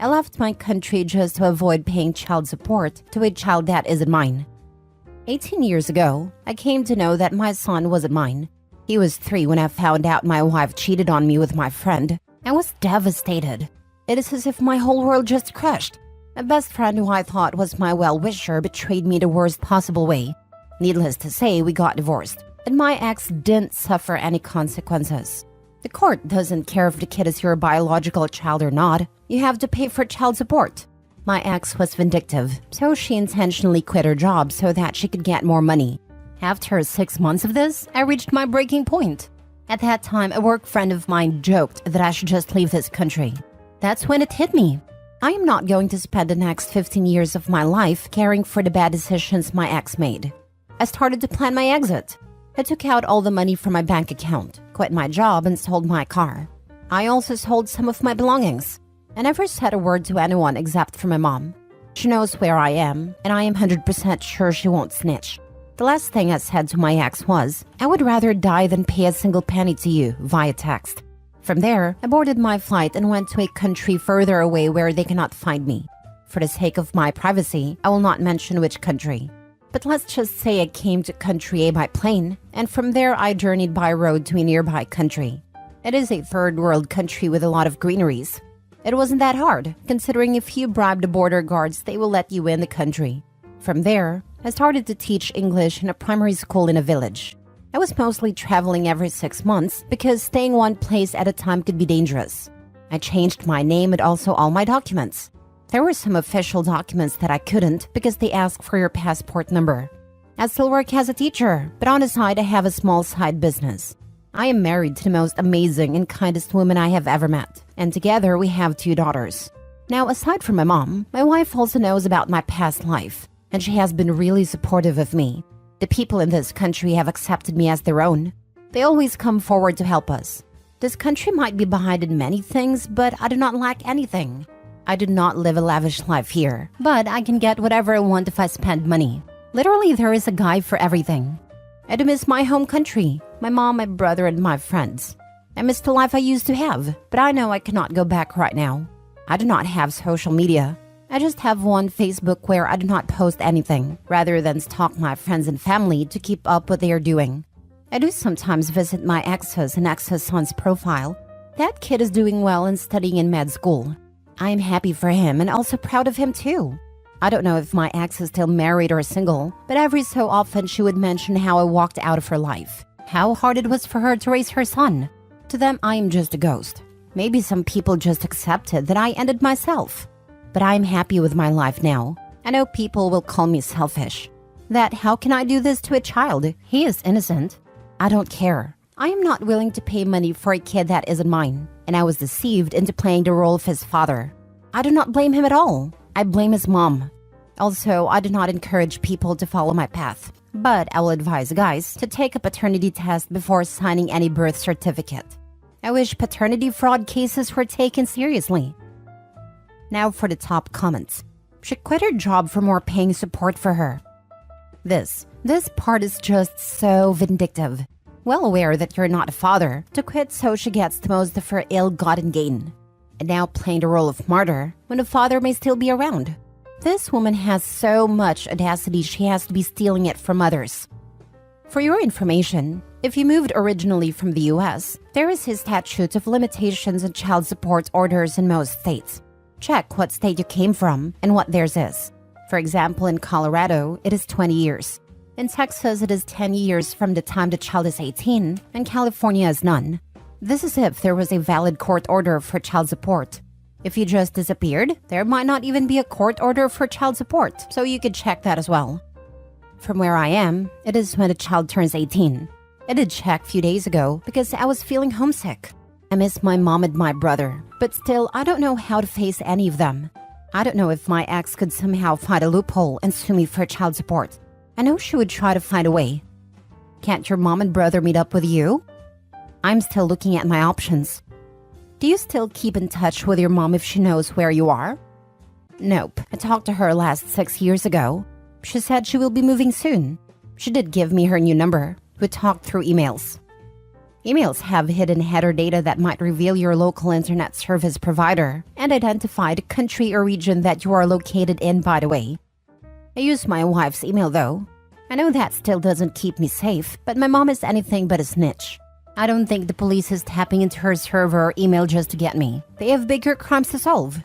I left my country just to avoid paying child support to a child that isn't mine. 18 years ago, I came to know that my son wasn't mine. He was 3 when I found out my wife cheated on me with my friend. I was devastated. It is as if my whole world just crashed. My best friend, who I thought was my well-wisher, betrayed me the worst possible way. Needless to say, we got divorced, and my ex didn't suffer any consequences. The court doesn't care if the kid is your biological child or not. You have to pay for child support. My ex was vindictive, so she intentionally quit her job so that she could get more money. After 6 months of this, I reached my breaking point. At that time, a work friend of mine joked that I should just leave this country. That's when it hit me. I am not going to spend the next 15 years of my life caring for the bad decisions my ex made. I started to plan my exit. I took out all the money from my bank account, quit my job, and sold my car. I also sold some of my belongings. I never said a word to anyone except for my mom. She knows where I am, and I am 100% sure she won't snitch. The last thing I said to my ex was, "I would rather die than pay a single penny to you," via text. From there, I boarded my flight and went to a country further away where they cannot find me. For the sake of my privacy, I will not mention which country. But let's just say I came to country A by plane, and from there I journeyed by road to a nearby country. It is a third world country with a lot of greeneries. It wasn't that hard, considering if you bribe the border guards, they will let you in the country. From there, I started to teach English in a primary school in a village. I was mostly traveling every 6 months because staying one place at a time could be dangerous. I changed my name and also all my documents. There were some official documents that I couldn't because they ask for your passport number. I still work as a teacher, but on the side I have a small side business. I am married to the most amazing and kindest woman I have ever met, and together we have 2 daughters. Now, aside from my mom, my wife also knows about my past life, and she has been really supportive of me. The people in this country have accepted me as their own. They always come forward to help us. This country might be behind in many things, but I do not lack anything. I do not live a lavish life here, but I can get whatever I want if I spend money. Literally, there is a guy for everything. I do miss my home country, my mom, my brother, and my friends. I miss the life I used to have, but I know I cannot go back right now. I do not have social media. I just have one Facebook where I do not post anything, rather than stalk my friends and family to keep up what they are doing. I do sometimes visit my ex's and ex's son's profile. That kid is doing well and studying in med school. I am happy for him and also proud of him too. I don't know if my ex is still married or single, but every so often she would mention how I walked out of her life, how hard it was for her to raise her son. To them, I am just a ghost. Maybe some people just accepted that I ended myself. But I am happy with my life now. I know people will call me selfish. That how can I do this to a child? He is innocent. I don't care. I am not willing to pay money for a kid that isn't mine, and I was deceived into playing the role of his father. I do not blame him at all. I blame his mom. Also, I do not encourage people to follow my path, but I will advise guys to take a paternity test before signing any birth certificate. I wish paternity fraud cases were taken seriously. Now for the top comments. She quit her job for more paying support for her. This part is just so vindictive. Well aware that you're not a father, to quit so she gets the most of her ill-gotten gain. And now playing the role of martyr when the father may still be around. This woman has so much audacity she has to be stealing it from others. For your information, if you moved originally from the US, there is a statute of limitations on child support orders in most states. Check what state you came from and what theirs is. For example, in Colorado, it is 20 years. In Texas, it is 10 years from the time the child is 18, and California is none. This is if there was a valid court order for child support. If you just disappeared, there might not even be a court order for child support, so you could check that as well. From where I am, it is when the child turns 18. I did check a few days ago because I was feeling homesick. I miss my mom and my brother, but still, I don't know how to face any of them. I don't know if my ex could somehow find a loophole and sue me for child support. I know she would try to find a way. Can't your mom and brother meet up with you? I'm still looking at my options. Do you still keep in touch with your mom if she knows where you are? Nope. I talked to her last 6 years ago. She said she will be moving soon. She did give me her new number. We talked through emails. Emails have hidden header data that might reveal your local internet service provider and identify the country or region that you are located in, by the way. I use my wife's email though. I know that still doesn't keep me safe, but my mom is anything but a snitch. I don't think the police is tapping into her server or email just to get me. They have bigger crimes to solve.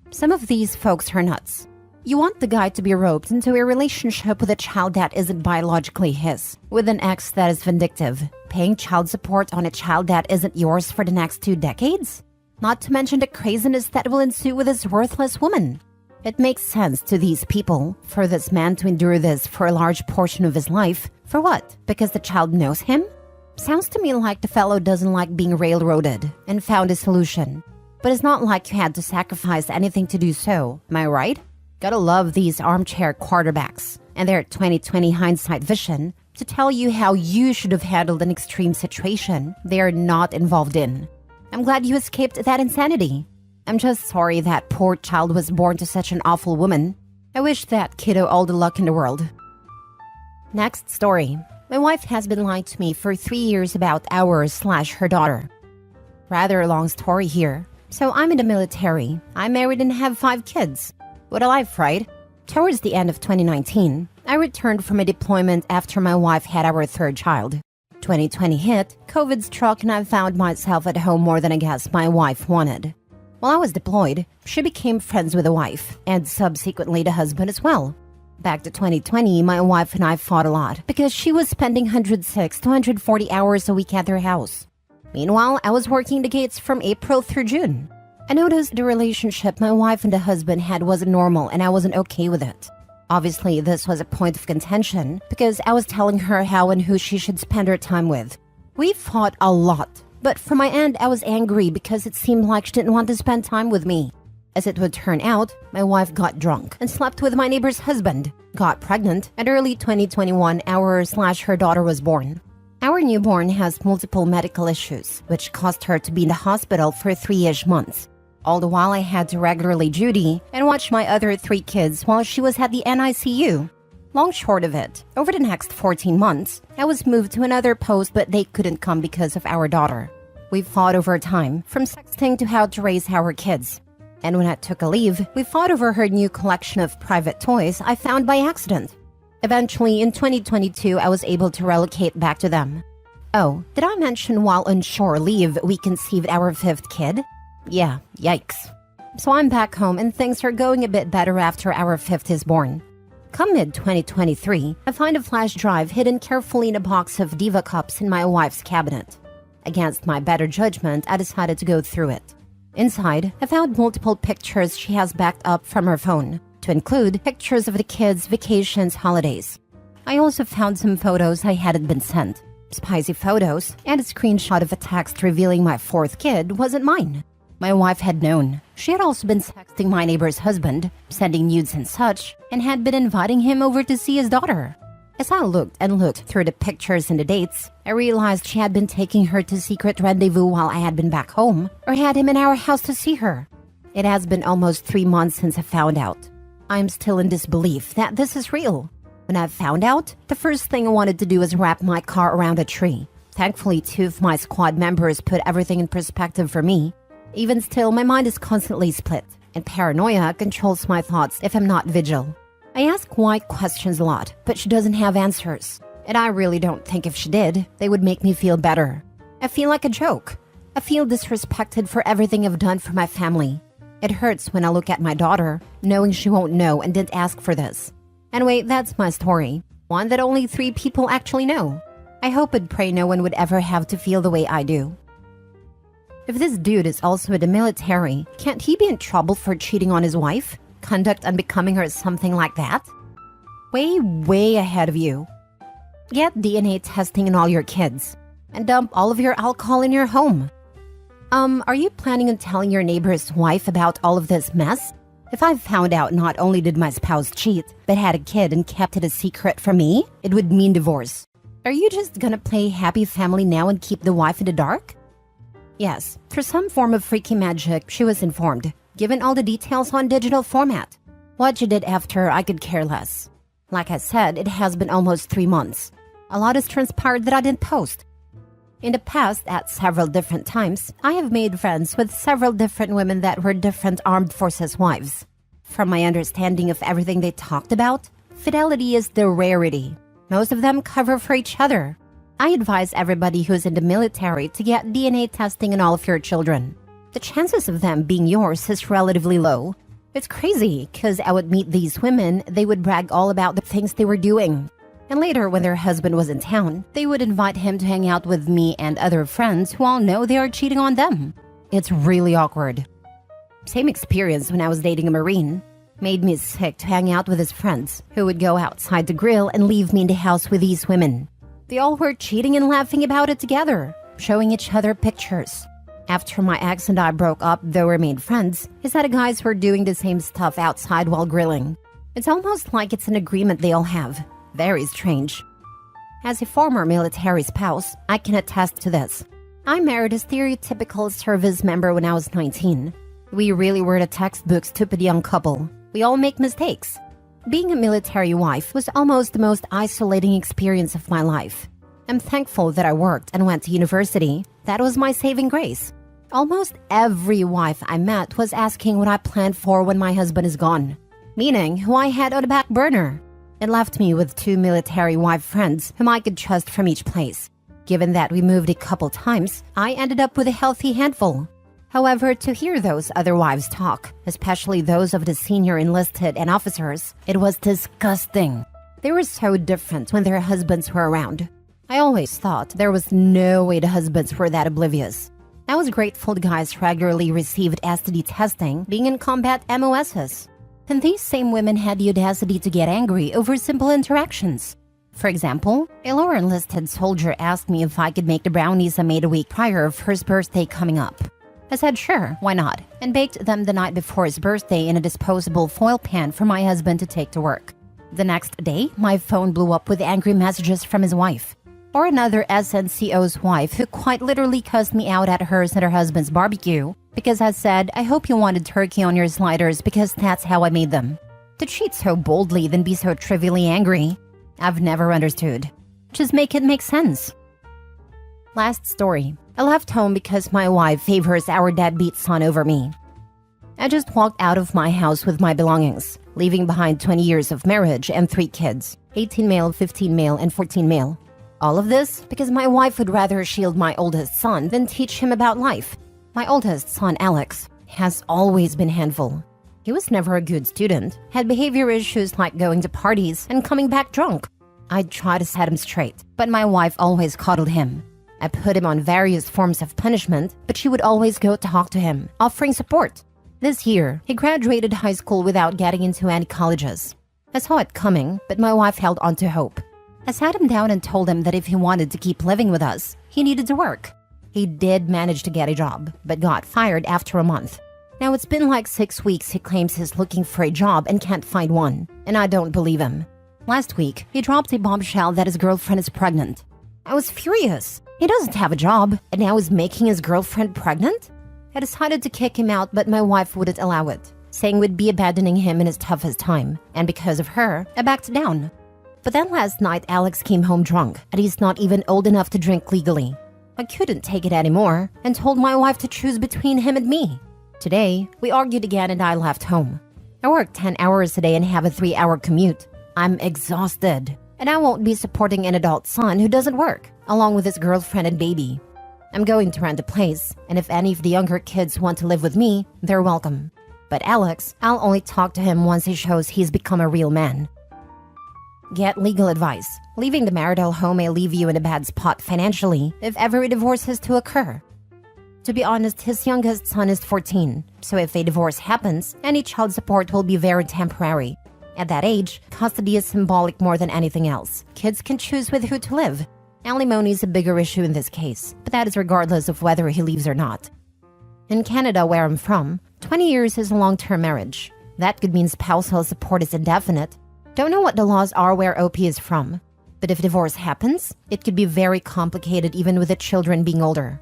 Some of these folks are nuts. You want the guy to be roped into a relationship with a child that isn't biologically his, with an ex that is vindictive, paying child support on a child that isn't yours for the next 2 decades? Not to mention the craziness that will ensue with this worthless woman. It makes sense to these people for this man to endure this for a large portion of his life. For what? Because the child knows him? Sounds to me like the fellow doesn't like being railroaded and found a solution. But it's not like you had to sacrifice anything to do so, am I right? Gotta love these armchair quarterbacks and their 2020 hindsight vision to tell you how you should have handled an extreme situation they are not involved in. I'm glad you escaped that insanity. I'm just sorry that poor child was born to such an awful woman. I wish that kiddo all the luck in the world. Next story. My wife has been lying to me for 3 years about her daughter. Rather a long story here. So I'm in the military. I'm married and have 5 kids. What a life, right? Towards the end of 2019, I returned from a deployment after my wife had our 3rd child. 2020 hit, COVID struck, and I found myself at home more than I guess my wife wanted. While I was deployed, she became friends with the wife, and subsequently the husband as well. Back to 2020, my wife and I fought a lot because she was spending 106 to 140 hours a week at their house. Meanwhile, I was working the gates from April through June. I noticed the relationship my wife and the husband had wasn't normal, and I wasn't okay with it. Obviously, this was a point of contention because I was telling her how and who she should spend her time with. We fought a lot, but from my end, I was angry because it seemed like she didn't want to spend time with me. As it would turn out, my wife got drunk and slept with my neighbor's husband, got pregnant, and early 2021, her daughter was born. Our newborn has multiple medical issues, which caused her to be in the hospital for 3-ish months. All the while I had to regularly duty and watch my other 3 kids while she was at the NICU. Long short of it, over the next 14 months, I was moved to another post, but they couldn't come because of our daughter. We fought over time, from sexting to how to raise our kids. And when I took a leave, we fought over her new collection of private toys I found by accident. Eventually, in 2022, I was able to relocate back to them. Oh, did I mention while on shore leave, we conceived our 5th kid? Yeah, yikes. So I'm back home and things are going a bit better after our 5th is born. Come mid-2023, I find a flash drive hidden carefully in a box of Diva cups in my wife's cabinet. Against my better judgment, I decided to go through it. Inside, I found multiple pictures she has backed up from her phone, to include pictures of the kids' vacations, holidays. I also found some photos I hadn't been sent. Spicy photos, and a screenshot of a text revealing my 4th kid wasn't mine. My wife had known. She had also been sexting my neighbor's husband, sending nudes and such, and had been inviting him over to see his daughter. As I looked and looked through the pictures and the dates, I realized she had been taking her to secret rendezvous while I had been back home, or had him in our house to see her. It has been almost 3 months since I found out. I'm still in disbelief that this is real. When I found out, the first thing I wanted to do was wrap my car around a tree. Thankfully, 2 of my squad members put everything in perspective for me. Even still, my mind is constantly split, and paranoia controls my thoughts if I'm not vigil. I ask why questions a lot, but she doesn't have answers. And I really don't think if she did, they would make me feel better. I feel like a joke. I feel disrespected for everything I've done for my family. It hurts when I look at my daughter, knowing she won't know and didn't ask for this. Anyway, that's my story. One that only 3 people actually know. I hope and pray no one would ever have to feel the way I do. If this dude is also in the military, can't he be in trouble for cheating on his wife? Conduct unbecoming or something like that? Way ahead of you. Get DNA testing on all your kids. And dump all of your alcohol in your home. Are you planning on telling your neighbor's wife about all of this mess? If I found out not only did my spouse cheat, but had a kid and kept it a secret from me, it would mean divorce. Are you just gonna play happy family now and keep the wife in the dark? Yes, through some form of freaky magic, she was informed, given all the details on digital format. What she did after, I could care less. Like I said, it has been almost 3 months. A lot has transpired that I didn't post. In the past, at several different times, I have made friends with several different women that were different armed forces wives. From my understanding of everything they talked about, fidelity is the rarity. Most of them cover for each other. I advise everybody who's in the military to get DNA testing on all of your children. The chances of them being yours is relatively low. It's crazy, because I would meet these women, they would brag all about the things they were doing. And later, when their husband was in town, they would invite him to hang out with me and other friends who all know they are cheating on them. It's really awkward. Same experience when I was dating a Marine. Made me sick to hang out with his friends, who would go outside to grill and leave me in the house with these women. They all were cheating and laughing about it together, showing each other pictures. After my ex and I broke up, though we remained friends, he said the guys were doing the same stuff outside while grilling. It's almost like it's an agreement they all have. Very strange. As a former military spouse, I can attest to this. I married a stereotypical service member when I was 19. We really were the textbook stupid young couple. We all make mistakes. Being a military wife was almost the most isolating experience of my life. I'm thankful that I worked and went to university. That was my saving grace. Almost every wife I met was asking what I planned for when my husband is gone, meaning who I had on the back burner. It left me with 2 military wife friends whom I could trust from each place. Given that we moved a couple times, I ended up with a healthy handful. However, to hear those other wives talk, especially those of the senior enlisted and officers, it was disgusting. They were so different when their husbands were around. I always thought there was no way the husbands were that oblivious. I was grateful the guys regularly received STD testing, being in combat MOSs. And these same women had the audacity to get angry over simple interactions. For example, a lower enlisted soldier asked me if I could make the brownies I made a week prior of his birthday coming up. I said sure, why not, and baked them the night before his birthday in a disposable foil pan for my husband to take to work. The next day, my phone blew up with angry messages from his wife. Or another SNCO's wife who quite literally cussed me out at hers and her husband's barbecue because I said, I hope you wanted turkey on your sliders because that's how I made them. To cheat so boldly then be so trivially angry, I've never understood. Just make it make sense. Last story. I left home because my wife favors our deadbeat son over me. I just walked out of my house with my belongings, leaving behind 20 years of marriage and 3 kids, 18 male, 15 male, and 14 male. All of this because my wife would rather shield my oldest son than teach him about life. My oldest son, Alex, has always been a handful. He was never a good student, had behavior issues like going to parties and coming back drunk. I'd try to set him straight, but my wife always coddled him. I put him on various forms of punishment, but she would always go talk to him, offering support. This year, he graduated high school without getting into any colleges. I saw it coming, but my wife held on to hope. I sat him down and told him that if he wanted to keep living with us, he needed to work. He did manage to get a job, but got fired after a month. Now it's been like 6 weeks he claims he's looking for a job and can't find one, and I don't believe him. Last week, he dropped a bombshell that his girlfriend is pregnant. I was furious. He doesn't have a job, and now he's making his girlfriend pregnant? I decided to kick him out, but my wife wouldn't allow it, saying we'd be abandoning him in his toughest time, and because of her, I backed down. But then last night, Alex came home drunk, and he's not even old enough to drink legally. I couldn't take it anymore, and told my wife to choose between him and me. Today, we argued again and I left home. I work 10 hours a day and have a 3-hour commute. I'm exhausted, and I won't be supporting an adult son who doesn't work, along with his girlfriend and baby. I'm going to rent a place, and if any of the younger kids want to live with me, they're welcome. But Alex, I'll only talk to him once he shows he's become a real man. Get legal advice. Leaving the marital home may leave you in a bad spot financially if ever a divorce is to occur. To be honest, his youngest son is 14, so if a divorce happens, any child support will be very temporary. At that age, custody is symbolic more than anything else. Kids can choose with who to live. Alimony is a bigger issue in this case, but that is regardless of whether he leaves or not. In Canada, where I'm from, 20 years is a long-term marriage. That could mean spousal support is indefinite. Don't know what the laws are where OP is from. But if divorce happens, it could be very complicated even with the children being older.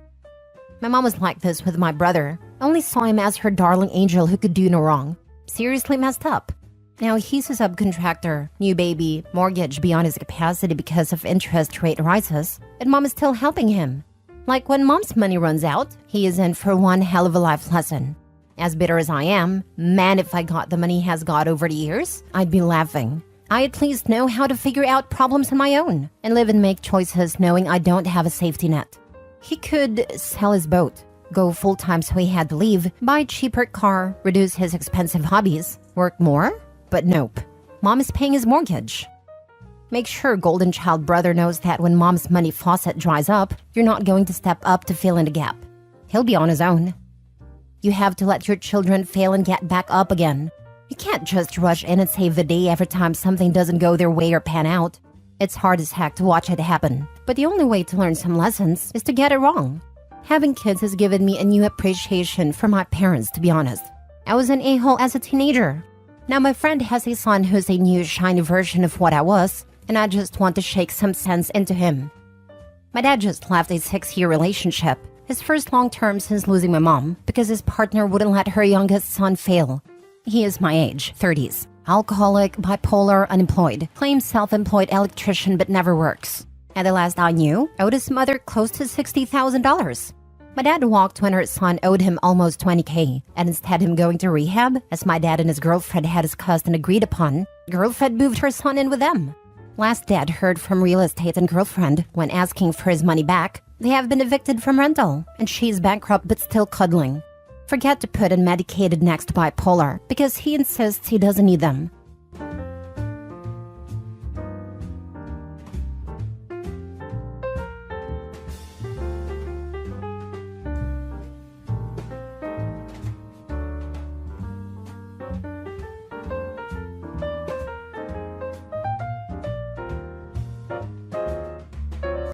My mom was like this with my brother. Only saw him as her darling angel who could do no wrong. Seriously messed up. Now he's a subcontractor, new baby, mortgage beyond his capacity because of interest rate rises, and mom is still helping him. Like when mom's money runs out, he is in for one hell of a life lesson. As bitter as I am, man, if I got the money he has got over the years, I'd be laughing. I at least know how to figure out problems on my own and live and make choices knowing I don't have a safety net. He could sell his boat, go full-time so he had to leave, buy a cheaper car, reduce his expensive hobbies, work more, but nope. Mom is paying his mortgage. Make sure golden child brother knows that when mom's money faucet dries up, you're not going to step up to fill in the gap. He'll be on his own. You have to let your children fail and get back up again. You can't just rush in and save the day every time something doesn't go their way or pan out. It's hard as heck to watch it happen, but the only way to learn some lessons is to get it wrong. Having kids has given me a new appreciation for my parents, to be honest. I was an a-hole as a teenager. Now my friend has a son who's a new shiny version of what I was, and I just want to shake some sense into him. My dad just left a 6-year relationship, his first long-term since losing my mom, because his partner wouldn't let her youngest son fail. He is my age, 30s, alcoholic, bipolar, unemployed, claims self-employed electrician but never works. At the last I knew, owed his mother close to $60,000. My dad walked when her son owed him almost $20K, and instead of him going to rehab, as my dad and his girlfriend had discussed and agreed upon, girlfriend moved her son in with them. Last dad heard from real estate and girlfriend when asking for his money back. They have been evicted from rental, and she's bankrupt but still cuddling. Forget to put in medicated next to bipolar, because he insists he doesn't need them.